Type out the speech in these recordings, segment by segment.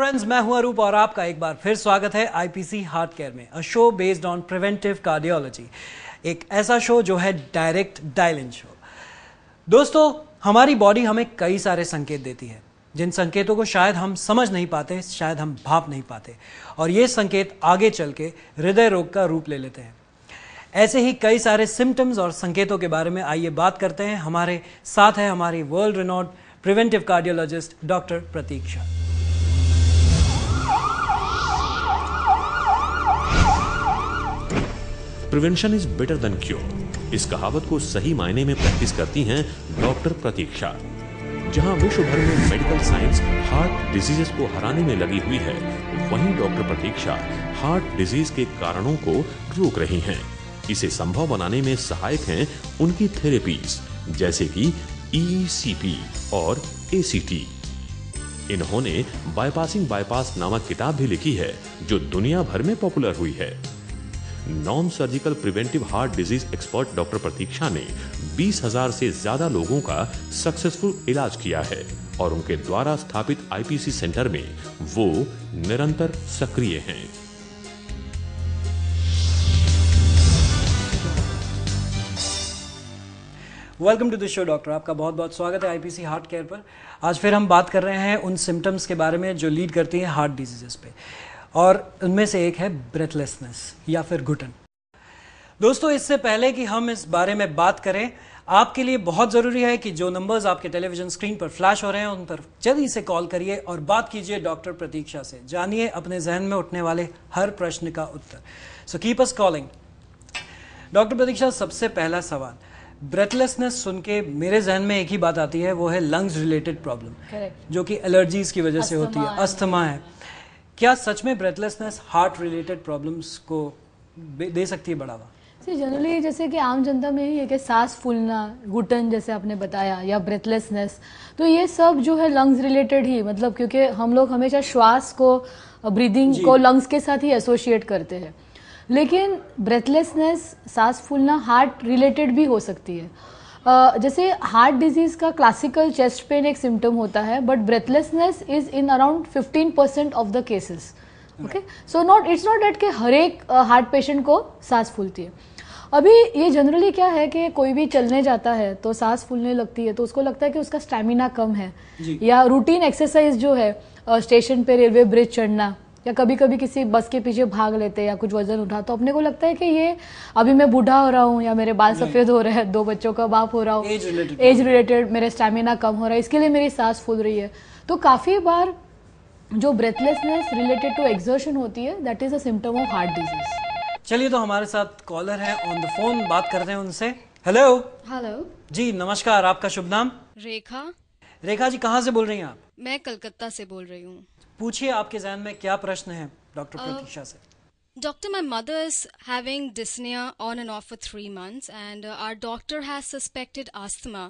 Friends, मैं हूं अरूप और आपका एक बार फिर स्वागत है आईपीसी हार्ट केयर में, a show based on preventive cardiology. एक ऐसा शो जो है डायरेक्ट डायल इन शो। दोस्तों, हमारी बॉडी हमें कई सारे संकेत देती है, जिन संकेतों को शायद हम समझ नहीं पाते, शायद हम भाप नहीं पाते, और ये संकेत आगे चल के हृदय रोग का रूप ले लेते हैं। ऐसे ही कई सारे सिम्टम्स और संकेतों के बारे में आइए बात करते हैं। हमारे साथ है हमारी world renowned preventive cardiologist doctor Pratiksha. Prevention is better than cure, इस कहावत को सही मायने में प्रैक्टिस करती हैं डॉक्टर प्रतीक्षा। जहां विश्व भर में मेडिकल साइंस हार्ट डिजीजेस को हराने में लगी हुई है, वहीं डॉक्टर प्रतीक्षा हार्ट डिजीज के कारणों को रोक रही हैं। इसे संभव बनाने में सहायक हैं उनकी थेरेपीज, जैसे कि ECP और ACT। इन्होंने बाईपासिंग बाईपास नामक किताब भी लिखी है, जो दुनिया भर में पॉपुलर हुई है। Non surgical preventive heart disease expert doctor Pratiksha ने 20,000 से ज्यादा लोगों का सक्सेसफुल इलाज किया है और उनके द्वारा स्थापित आईपीसी सेंटर में वो निरंतर सक्रिय हैं। Welcome to the show doctor, आपका बहुत बहुत स्वागत है आईपीसी हार्ट केयर पर। आज फिर हम बात कर रहे हैं उन सिम्टम्स के बारे में जो लीड करती हैं हार्ट डिजीजेस पे, और उनमें से एक है ब्रेथलेसनेस या फिर घुटन। दोस्तों, इससे पहले कि हम इस बारे में बात करें, आपके लिए बहुत ज़रूरी है कि जो नंबर्स आपके टेलीविजन स्क्रीन पर फ्लैश हो रहे हैं, उन पर जल्दी से कॉल करिए और बात कीजिए डॉक्टर प्रतीक्षा से। जानिए अपने जहन में उठने वाले हर प्रश्न का उत्तर। So keep us calling. Doctor Pratiksha, सबसे पहला सवाल, ब्रेथलेसनेस सुन के मेरे जहन में एक ही बात आती है, वो है लंग्स रिलेटेड प्रॉब्लम, जो कि एलर्जीज की वजह से होती है, अस्थमा है। क्या सच में ब्रेथलेसनेस हार्ट रिलेटेड प्रॉब्लम्स को दे सकती है बढ़ावा? जनरली जैसे कि आम जनता में ही है कि सांस फूलना, घुटन जैसे आपने बताया, या ब्रेथलेसनेस, तो ये सब जो है लंग्स रिलेटेड ही, मतलब क्योंकि हम लोग हमेशा श्वास को, ब्रीदिंग को लंग्स के साथ ही एसोसिएट करते हैं। लेकिन ब्रेथलेसनेस, सांस फूलना हार्ट रिलेटेड भी हो सकती है। जैसे हार्ट डिजीज का क्लासिकल चेस्ट पेन एक सिम्टम होता है, but breathlessness is in around 15% of the cases. Okay, so it's not that कि हर एक हार्ट पेशेंट को सांस फूलती है। अभी ये जनरली क्या है कि कोई भी चलने जाता है तो सांस फूलने लगती है, तो उसको लगता है कि उसका स्टैमिना कम है, या रूटीन एक्सरसाइज जो है स्टेशन पे रेलवे ब्रिज चढ़ना, या कभी कभी किसी बस के पीछे भाग लेते हैं या कुछ वजन उठा, तो अपने को लगता है कि ये अभी मैं बूढ़ा हो रहा हूँ, या मेरे बाल सफेद हो रहे हैं, 2 बच्चों का बाप हो रहा हूँ, एज रिलेटेड मेरे स्टैमिना कम हो रहा है, इसके लिए मेरी सांस फूल रही है। तो काफी बार जो ब्रेथलेसनेस रिलेटेड टू एक्सर्शन होती है, that is a symptom of heart disease. चलिए, तो हमारे साथ कॉलर है ऑन द फोन, बात करते हैं उनसे। हेलो। हेलो जी नमस्कार, आपका शुभ नाम? रेखा। रेखा जी, कहाँ से बोल रही हैं आप? मैं कलकत्ता से बोल रही हूँ। पूछिए, आपके जहन में क्या प्रश्न है डॉक्टर प्रतीक्षा से? Doctor, my mother is having dyspnea on and off for 3 months, and our doctor has suspected asthma.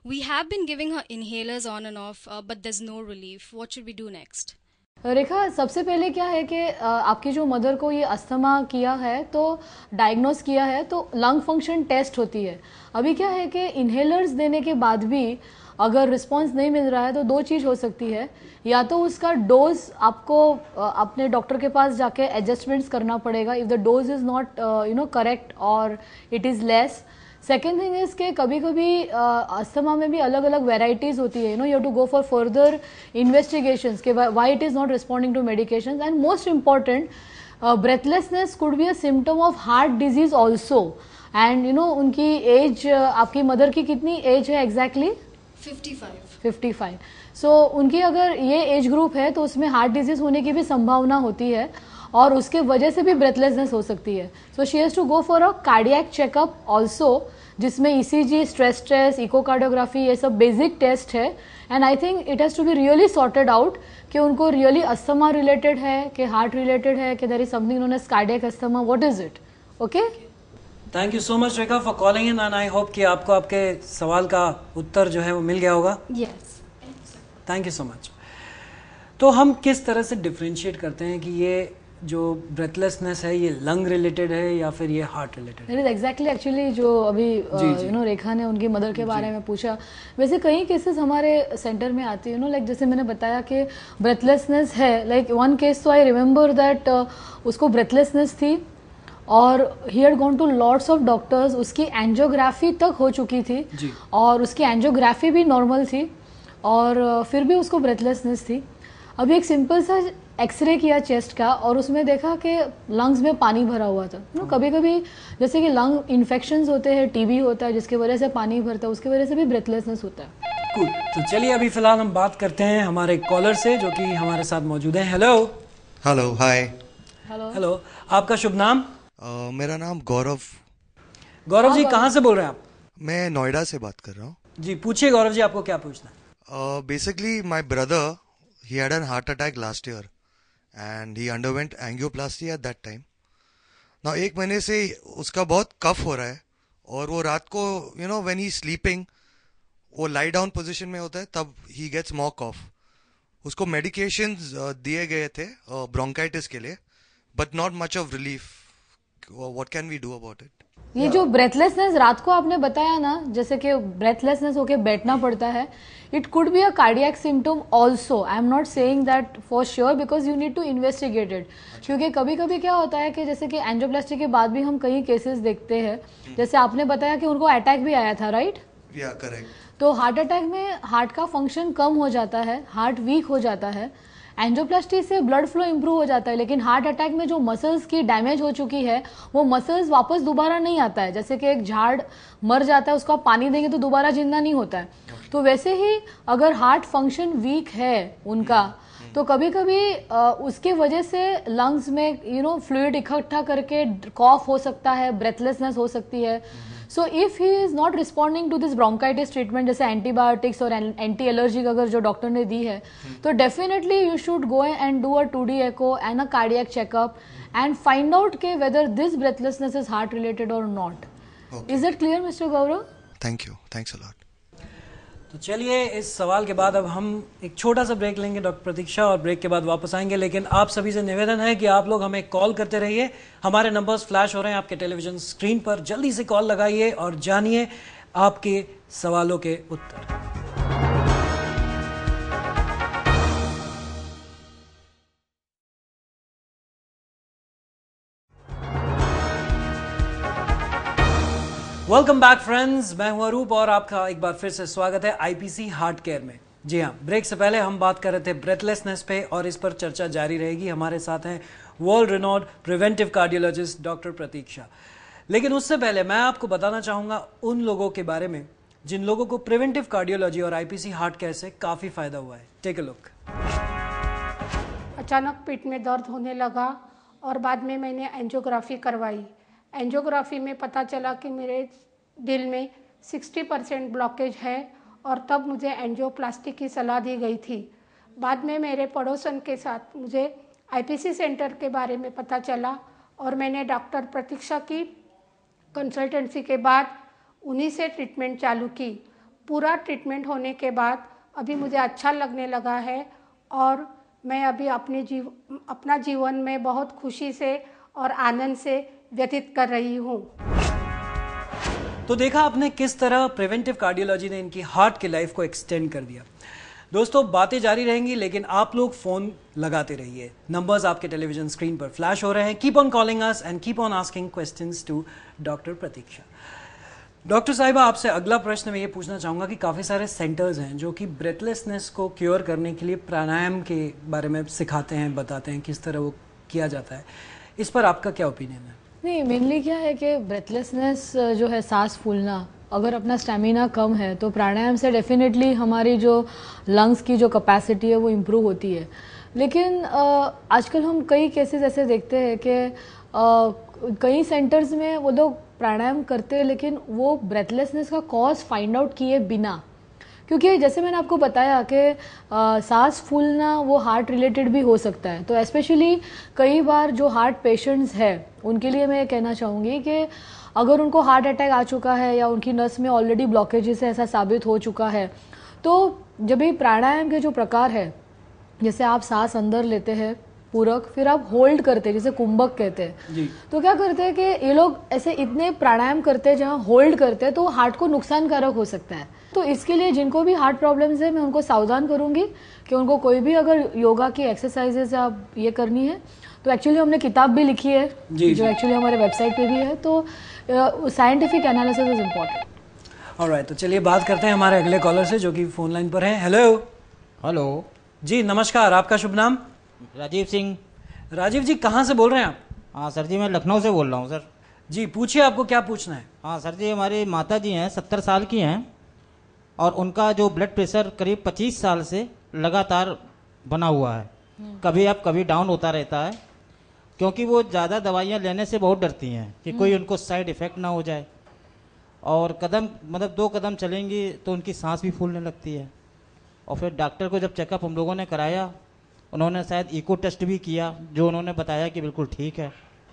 We have been giving her inhalers on and off, but there's no relief. What should we do next? रेखा, सबसे पहले क्या है कि आपकी जो mother को ये asthma किया है, तो डायग्नोस किया है, तो लंग फंक्शन टेस्ट होती है। अभी क्या है कि इन्हेलर्स देने के बाद भी अगर रिस्पांस नहीं मिल रहा है, तो 2 चीज़ हो सकती है। या तो उसका डोज आपको अपने डॉक्टर के पास जाके एडजस्टमेंट्स करना पड़ेगा, if the dose is not correct और it is less. Second thing is के कभी कभी अस्थमा में भी अलग अलग वेराइटीज होती है, you have to go for further investigations के why it is not responding to medications. And most important, breathlessness could be a symptom of heart disease also. And उनकी एज, आपकी मदर की कितनी एज है exactly? 55। सो उनकी अगर ये age group है, तो उसमें हार्ट डिजीज होने की भी संभावना होती है, और उसके वजह से भी ब्रेथलेसनेस हो सकती है। So she has to go for a cardiac checkup also, जिसमें ECG, स्ट्रेस टेस्ट, इकोकार्डियोग्राफी, ये सब बेसिक टेस्ट है। And I think it has to be really sorted out कि उनको रियली अस्थमा रिलेटेड है कि हार्ट रिलेटेड है, कि there is something known as cardiac asthma, what is it? Okay, thank you so much Rekha for calling in, and I hope कि आपको आपके सवाल का उत्तर जो है वो मिल गया होगा। Yes. Thank you so much. तो हम किस तरह से डिफ्रेंशिएट करते हैं कि ये जो ब्रेथलेसनेस है ये लंग रिलेटेड है या फिर ये हार्ट रिलेटेड है? इट इज एग्जैक्टली एक्चुअली जो अभी रेखा ने उनकी मदर के बारे में पूछा, वैसे कई केसेस हमारे सेंटर में आती है लाइक जैसे मैंने बताया कि ब्रेथलेसनेस है, लाइक वन केस तो आई रिमेंबर दैट उसको ब्रेथलेसनेस थी और he had gone to lots of doctors, उसकी एंजियोग्राफी तक हो चुकी थी और उसकी एंजियोग्राफी भी नॉर्मल थी और फिर भी उसको ब्रेथलेसनेस थी। अभी एक सिंपल सा एक्सरे किया चेस्ट का और उसमें देखा कि लंग्स में पानी भरा हुआ था। कभी कभी जैसे कि लंग इन्फेक्शंस होते हैं, टीबी होता है जिसकी वजह से पानी भरता है, उसकी वजह से भी ब्रेथलेसनेस होता है। Cool. तो चलिए अभी फिलहाल हम बात करते हैं हमारे कॉलर से जो कि हमारे साथ मौजूद हैं। हेलो। हेलो, हाय। हेलो, आपका शुभ नाम? मेरा नाम गौरव। गौरव जी कहाँ से बोल रहे हैं आप? मैं नोएडा से बात कर रहा हूँ। जी पूछिए गौरव जी, आपको क्या पूछना है? Basically my brother he had a heart attack last year and he underwent angioplasty at that time. Now एक महीने से उसका बहुत कफ हो रहा है और वो रात को when he's sleeping वो lie down position में होता है तब he gets more cough. उसको medications दिए गए थे bronchitis के लिए but not much of relief. What can we do about it? ये जो ब्रेथलेसनेस रात को आपने बताया ना, जैसे कि ब्रेथलेसनेस होके बैठना पड़ता है, it could be a cardiac symptom also. I am not saying that for sure because you need to investigate it, क्योंकि कभी कभी क्या होता है कि जैसे कि एंजियोप्लास्टी के बाद भी हम कई केसेस देखते हैं, जैसे आपने बताया कि उनको अटैक भी आया था, राइट? या करेक्ट। तो हार्ट अटैक में हार्ट का फंक्शन कम हो जाता है, हार्ट वीक हो जाता है। एंजियोप्लास्टी से ब्लड फ्लो इंप्रूव हो जाता है, लेकिन हार्ट अटैक में जो मसल्स की डैमेज हो चुकी है वो मसल्स वापस दोबारा नहीं आता है। जैसे कि एक झाड़ मर जाता है, उसको आप पानी देंगे तो दोबारा जिंदा नहीं होता है। तो वैसे ही अगर हार्ट फंक्शन वीक है उनका तो कभी कभी उसके वजह से लंग्स में फ्लूइड इकट्ठा करके कॉफ हो सकता है, ब्रेथलेसनेस हो सकती है। So if he is not responding to this bronchitis treatment, जैसे एंटीबायोटिक्स और एंटी एलर्जिक अगर जो डॉक्टर ने दी है, तो definitely you should go and do a 2D echo and a cardiac checkup and find out के whether this breathlessness is heart related और नॉट। Is it clear mister Gaurav? Thank you, thanks a lot. तो चलिए इस सवाल के बाद अब हम एक छोटा सा ब्रेक लेंगे डॉक्टर प्रतीक्षा, और ब्रेक के बाद वापस आएंगे। लेकिन आप सभी से निवेदन है कि आप लोग हमें कॉल करते रहिए। हमारे नंबर्स फ्लैश हो रहे हैं आपके टेलीविजन स्क्रीन पर, जल्दी से कॉल लगाइए और जानिए आपके सवालों के उत्तर। वेलकम बैक फ्रेंड्स, मैं हूं अरूप और आपका एक बार फिर से स्वागत है आईपीसी हार्ट केयर में। जी हाँ, ब्रेक से पहले हम बात कर रहे थे ब्रेथलेसनेस पे और इस पर चर्चा जारी रहेगी। हमारे साथ हैं world renowned preventive cardiologist doctor Pratiksha. लेकिन उससे पहले मैं आपको बताना चाहूँगा उन लोगों के बारे में जिन लोगों को प्रिवेंटिव कार्डियोलॉजी और आईपीसी हार्ट केयर से काफ़ी फ़ायदा हुआ है। Take a look. अचानक पेट में दर्द होने लगा और बाद में मैंने एंजियोग्राफी करवाई। एंजियोग्राफी में पता चला कि मेरे दिल में 60% ब्लॉकेज है और तब मुझे एंजियोप्लास्टी की सलाह दी गई थी। बाद में मेरे पड़ोसन के साथ मुझे आईपीसी सेंटर के बारे में पता चला और मैंने डॉक्टर प्रतीक्षा की कंसल्टेंसी के बाद उन्हीं से ट्रीटमेंट चालू की। पूरा ट्रीटमेंट होने के बाद अभी मुझे अच्छा लगने लगा है और मैं अभी अपना जीवन में बहुत खुशी से और आनंद से व्यतीत कर रही हूँ। तो देखा आपने किस तरह प्रिवेंटिव कार्डियोलॉजी ने इनकी हार्ट की लाइफ को एक्सटेंड कर दिया। दोस्तों बातें जारी रहेंगी लेकिन आप लोग फोन लगाते रहिए। नंबर्स आपके टेलीविजन स्क्रीन पर फ्लैश हो रहे हैं। Keep on calling us and keep on asking questions to doctor Pratiksha. Doctor साहिबा, आपसे अगला प्रश्न मैं ये पूछना चाहूँगा कि काफ़ी सारे सेंटर्स हैं जो कि ब्रेथलेसनेस को क्योर करने के लिए प्राणायाम के बारे में सिखाते हैं, बताते हैं किस तरह वो किया जाता है। इस पर आपका क्या ओपिनियन है? नहीं, मेनली क्या है कि ब्रेथलेसनेस जो है, सांस फूलना, अगर अपना स्टेमिना कम है तो प्राणायाम से डेफिनेटली हमारी जो लंग्स की जो कैपेसिटी है वो इम्प्रूव होती है। लेकिन आजकल हम कई केसेस ऐसे देखते हैं कि कई सेंटर्स में वो लोग प्राणायाम करते हैं लेकिन वो ब्रेथलेसनेस का कॉज फाइंड आउट किए बिना, क्योंकि जैसे मैंने आपको बताया कि सांस फूलना वो हार्ट रिलेटेड भी हो सकता है। तो स्पेशली कई बार जो हार्ट पेशेंट्स हैं उनके लिए मैं कहना चाहूँगी कि अगर उनको हार्ट अटैक आ चुका है या उनकी नस में ऑलरेडी ब्लॉकेजेस है, ऐसा साबित हो चुका है, तो जब भी प्राणायाम के जो प्रकार है, जैसे आप सांस अंदर लेते हैं पूरक, फिर आप होल्ड करते हैं जिसे कुंभक कहते हैं जी। तो क्या करते हैं कि ये लोग ऐसे इतने प्राणायाम करते हैं जहाँ होल्ड करते हैं तो हार्ट को नुकसानकारक हो सकता है। तो इसके लिए जिनको भी हार्ट प्रॉब्लम्स है मैं उनको सावधान करूंगी कि उनको कोई भी अगर योगा की एक्सरसाइजेज आप ये करनी है तो एक्चुअली हमने किताब भी लिखी है जो एक्चुअली हमारे वेबसाइट पे भी है। तो scientific analysis is important. Alright, तो चलिए बात करते हैं हमारे अगले कॉलर से जो कि फोन लाइन पर हैं। हेलो। हेलो जी नमस्कार, आपका शुभ नाम? राजीव सिंह। राजीव जी कहाँ से बोल रहे हैं आप? हाँ सर जी, मैं लखनऊ से बोल रहा हूँ सर। जी पूछिए, आपको क्या पूछना है? हाँ सर जी, हमारी माता जी हैं 70 साल की हैं और उनका जो ब्लड प्रेशर करीब 25 साल से लगातार बना हुआ है, कभी अप कभी डाउन होता रहता है, क्योंकि वो ज़्यादा दवाइयाँ लेने से बहुत डरती हैं कि कोई उनको साइड इफ़ेक्ट ना हो जाए। और कदम मतलब 2 कदम चलेंगी तो उनकी सांस भी फूलने लगती है। और फिर डॉक्टर को जब चेकअप हम लोगों ने कराया, उन्होंने शायद इको टेस्ट भी किया जो उन्होंने बताया कि बिल्कुल ठीक है।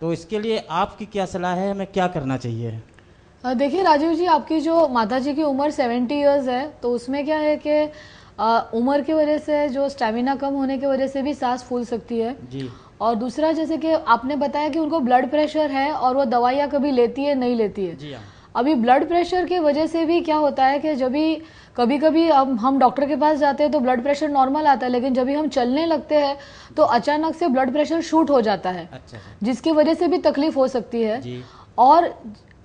तो इसके लिए आपकी क्या सलाह है, हमें क्या करना चाहिए? देखिए राजीव जी, आपकी जो माता जी की उम्र 70 इयर्स है तो उसमें क्या है कि उम्र की वजह से जो स्टेमिना कम होने की वजह से भी सांस फूल सकती है जी। और दूसरा जैसे कि आपने बताया कि उनको ब्लड प्रेशर है और वो दवाइयाँ कभी लेती है नहीं लेती है। जी हाँ। अभी ब्लड प्रेशर की वजह से भी क्या होता है कि जब भी कभी कभी हम डॉक्टर के पास जाते हैं तो ब्लड प्रेशर नॉर्मल आता है, लेकिन जब भी हम चलने लगते हैं तो अचानक से ब्लड प्रेशर शूट हो जाता है। अच्छा। जिसकी वजह से भी तकलीफ हो सकती है। जी। और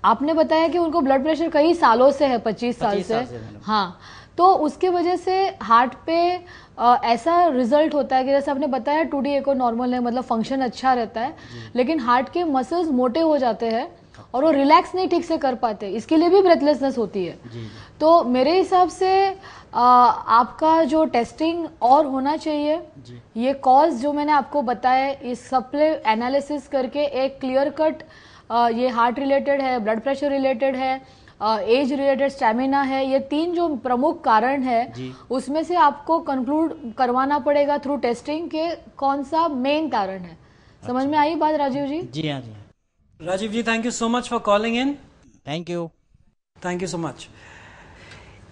आपने बताया कि उनको ब्लड प्रेशर कई सालों से है, 25 साल से। हाँ, तो उसके वजह से हार्ट पे ऐसा रिजल्ट होता है कि जैसे आपने बताया 2D एको नॉर्मल है, मतलब फंक्शन अच्छा रहता है, लेकिन हार्ट के मसल्स मोटे हो जाते हैं और वो रिलैक्स नहीं ठीक से कर पाते, इसके लिए भी ब्रेथलेसनेस होती है। तो मेरे हिसाब से आपका जो टेस्टिंग और होना चाहिए, ये कॉज जो मैंने आपको बताया इस सब पे एनालिसिस करके एक क्लियर कट ये हार्ट रिलेटेड है, ब्लड प्रेशर रिलेटेड है, एज रिलेटेड, स्टैमिना है, ये 3 जो प्रमुख कारण है उसमें से आपको कंक्लूड करवाना पड़ेगा थ्रू टेस्टिंग के कौन सा मेन कारण है। समझ में आई बात राजीव जी? जी हाँ जी। Rajiv ji thank you so much for calling in. Thank you so much.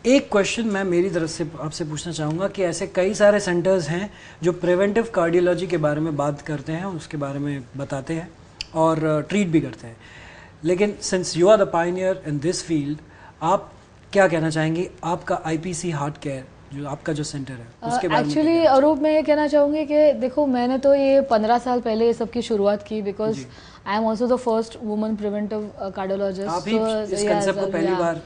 एक क्वेश्चन मैं मेरी तरफ से आपसे पूछना चाहूँगा कि ऐसे कई सारे सेंटर्स हैं जो प्रिवेंटिव कार्डियोलॉजी के बारे में बात करते हैं, उसके बारे में बताते हैं और ट्रीट भी करते हैं, लेकिन since you are the pioneer in this field, आप क्या कहना चाहेंगे? आपका IPC हार्ट केयर जो आपका जो सेंटर है उसके बारे में? एक्चुअली अरूप मैं ये कहना चाहूँगी कि देखो मैंने तो ये 15 साल पहले ये सब की शुरुआत की, because I am also the first woman preventive cardiologist. आप ही इस कंसेप्ट को पहली बार।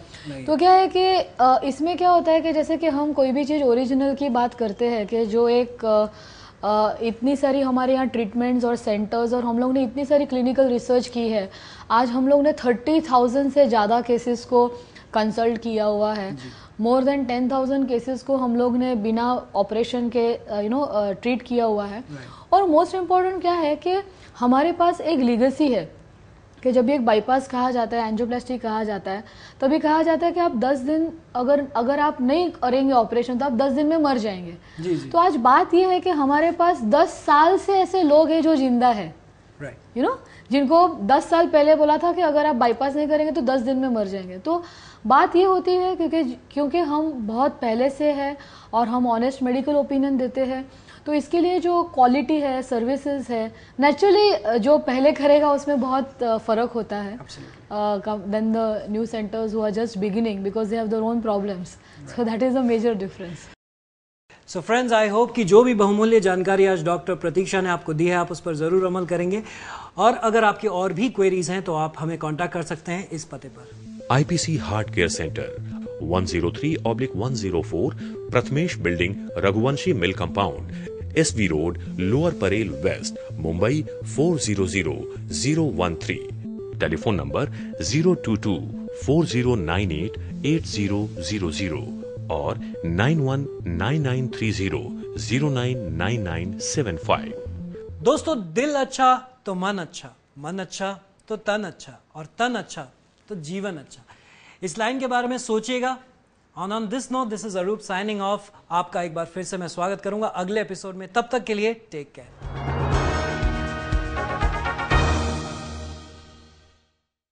तो क्या है कि इसमें क्या होता है कि जैसे कि हम कोई भी चीज़ ओरिजिनल की बात करते हैं कि जो एक इतनी सारी हमारे यहाँ ट्रीटमेंट्स और सेंटर्स और हम लोग ने इतनी सारी क्लिनिकल रिसर्च की है, आज हम लोग ने 30,000 से ज़्यादा केसेस को कंसल्ट किया हुआ है, मोर देन 10,000 केसेस को हम लोग ने बिना ऑपरेशन के ट्रीट किया हुआ है। और मोस्ट इम्पॉर्टेंट क्या है कि हमारे पास एक लीगेसी है कि जब भी एक बाईपास कहा जाता है, एंजियोप्लास्टी कहा जाता है, तभी कहा जाता है कि आप 10 दिन अगर आप नहीं करेंगे ऑपरेशन तो आप 10 दिन में मर जाएंगे। जी जी। तो आज बात यह है कि हमारे पास 10 साल से ऐसे लोग हैं जो जिंदा है, जिनको 10 साल पहले बोला था कि अगर आप बाईपास नहीं करेंगे तो 10 दिन में मर जाएंगे। तो बात ये होती है क्योंकि हम बहुत पहले से है और हम ऑनेस्ट मेडिकल ओपिनियन देते हैं, तो इसके लिए जो क्वालिटी है, सर्विसेज है, नेचुरली जो पहले करेगा उसमें बहुत फ़र्क होता है than the new centres who are just beginning because they have their own problems, so that is a major difference. So friends, I hope कि जो भी बहुमूल्य जानकारी आज डॉक्टर प्रतीक्षा ने आपको दी है आप उस पर ज़रूर अमल करेंगे, और अगर आपकी और भी क्वेरीज हैं तो आप हमें कॉन्टैक्ट कर सकते हैं इस पते पर। IPC heart care centre 103/104 Prathamesh building, Raghuvanshi mill compound, SV road, Lower Parel West, Mumbai 400013। Telephone number 022-4098-8000 और 919930099975। दोस्तों, दिल अच्छा तो मन अच्छा, मन अच्छा तो तन अच्छा, और तन अच्छा तो जीवन अच्छा। इस लाइन के बारे में सोचिएगा। On this note, this is Arup signing off. आपका एक बार फिर से मैं स्वागत करूंगा अगले एपिसोड में। तब तक के लिए टेक केयर।